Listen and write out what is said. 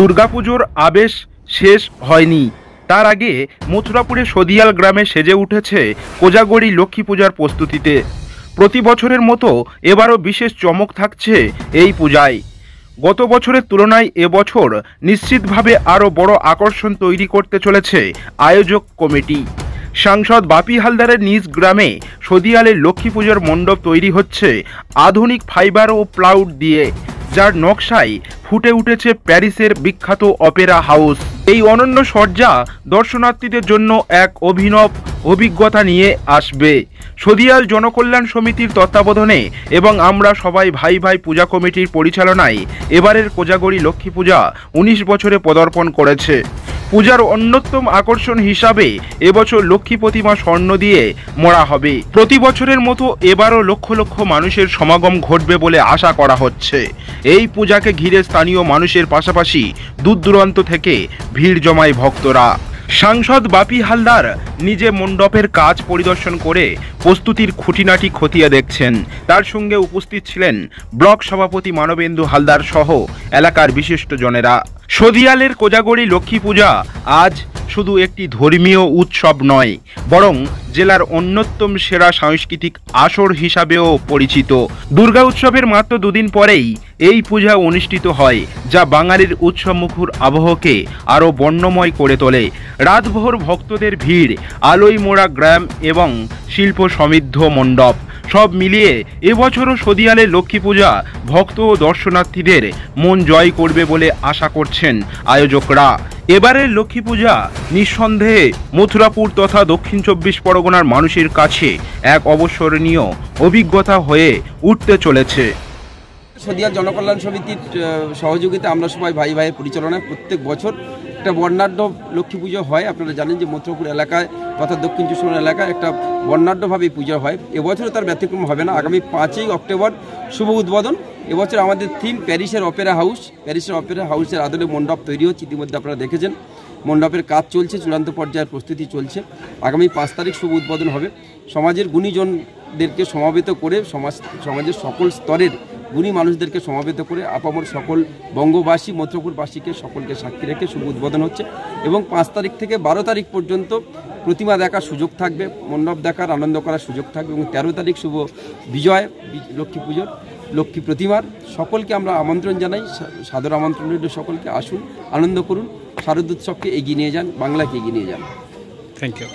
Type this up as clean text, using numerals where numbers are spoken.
দুর্গাপুজোর আবেশ শেষ হয়নি, তার আগে মথুরাপুরে সদিয়াল গ্রামে সেজে উঠেছে কোজাগরী লক্ষ্মী পূজার প্রস্তুতিতে। প্রতি বছরের মতো এবারও বিশেষ চমক থাকছে এই পূজায়। গত বছরের তুলনায় এবছর নিশ্চিতভাবে আরও বড় আকর্ষণ তৈরি করতে চলেছে আয়োজক কমিটি। সাংসদ বাপি হালদারের নিজ গ্রামে সদিয়ালের লক্ষ্মী পূজার মণ্ডপ তৈরি হচ্ছে আধুনিক ফাইবার ও প্লাউড দিয়ে, যার নকশায় ফুটে উঠেছে প্যারিসের বিখ্যাত অপেরা হাউস। এই অনন্য সজ্জা দর্শনার্থীদের জন্য এক অভিনব অভিজ্ঞতা নিয়ে আসবে। সদিয়াল জনকল্যাণ সমিতির তত্ত্বাবধানে এবং আমরা সবাই ভাই ভাই পূজা কমিটির পরিচালনায় এবারের কোজাগরী লক্ষ্মী পূজা 19 বছরে পদার্পণ করেছে। পূজার অন্যতম আকর্ষণ হিসাবে এবছর লক্ষ্মী প্রতিমা স্বর্ণ দিয়ে মোড়া হবে। প্রতি বছরের মতো এবারও লক্ষ লক্ষ মানুষের সমাগম ঘটবে বলে আশা করা হচ্ছে। এই পূজাকে ঘিরে স্থানীয় মানুষের পাশাপাশি দূর দূরান্ত থেকে ভিড় জমায় ভক্তরা। সাংসদ বাপি হালদার নিজে মণ্ডপের কাজ পরিদর্শন করে প্রস্তুতির খুঁটিনাটি খতিয়ে দেখছেন। তার সঙ্গে উপস্থিত ছিলেন ব্লক সভাপতি মানবেন্দু হালদার সহ এলাকার বিশিষ্টজনেরা। সদিয়ালের কোজাগরী লক্ষ্মী পূজা আজ শুধু একটি ধর্মীয় উৎসব নয়, বরং জেলার অন্যতম সেরা সাংস্কৃতিক আসর হিসাবেও পরিচিত। দুর্গা উৎসবের মাত্র দুদিন পরেই এই পূজা অনুষ্ঠিত হয়, যা বাঙালির উৎসবমুখর আবহকে আরও বর্ণময় করে তোলে। রাতভর ভক্তদের ভিড়, আলোয় মোড়া গ্রাম এবং শিল্প সমৃদ্ধ মণ্ডপ, সব মিলিয়ে এবছরও সদিয়ালের লক্ষ্মী পূজা ভক্ত ও দর্শনার্থীদের মন জয় করবে বলে আশা করছেন আয়োজকরা। এবারের লক্ষ্মী পূজা নিঃসন্দেহে মথুরাপুর তথা দক্ষিণ 24 পরগনার মানুষের কাছে এক অবিস্মরণীয় অভিজ্ঞতা হয়ে উঠতে চলেছে। সদিয়াল জনকল্যাণ সমিতির সহযোগিতা আমরা সবাই ভাই ভাইয়ের পরিচালনায় প্রত্যেক বছর একটা বর্ণাঢ্য লক্ষ্মী পুজো হয়। আপনারা জানেন যে মথুরাপুর এলাকায় তথা দক্ষিণ 24 এলাকায় একটা বর্ণাঢ্যভাবে পুজো হয়। এবছরও তার ব্যতিক্রম হবে না। আগামী 5ই অক্টোবর শুভ উদ্বোধন। এবছর আমাদের থিম প্যারিসের অপেরা হাউস। প্যারিসের অপেরা হাউসের আদলে মণ্ডপ তৈরি হচ্ছে, ইতিমধ্যে আপনারা দেখেছেন। মণ্ডপের কাজ চলছে, চূড়ান্ত পর্যায়ের প্রস্তুতি চলছে। আগামী 5 তারিখ শুভ উদ্বোধন হবে। সমাজের গুণীজনদেরকে সমাবেত করে, সমাজের সকল স্তরের গুণী মানুষদেরকে সমাবেত করে আপামর সকল বঙ্গবাসী, মথুরাপুরবাসীকে সকলকে সাক্ষী রেখে শুভ উদ্বোধন হচ্ছে। এবং 5 তারিখ থেকে 12 তারিখ পর্যন্ত প্রতিমা দেখার সুযোগ থাকবে, মণ্ডপ দেখার আনন্দ করার সুযোগ থাকবে। এবং 13 তারিখ শুভ বিজয় লক্ষ্মী পুজোর, লক্ষ্মী প্রতিমার। সকলকে আমরা আমন্ত্রণ জানাই, সাদর আমন্ত্রণ রইল সকলকে। আসুন, আনন্দ করুন, শারদোৎসবকে এগিয়ে নিয়ে যান, বাংলাকে এগিয়ে নিয়ে যান। Thank you.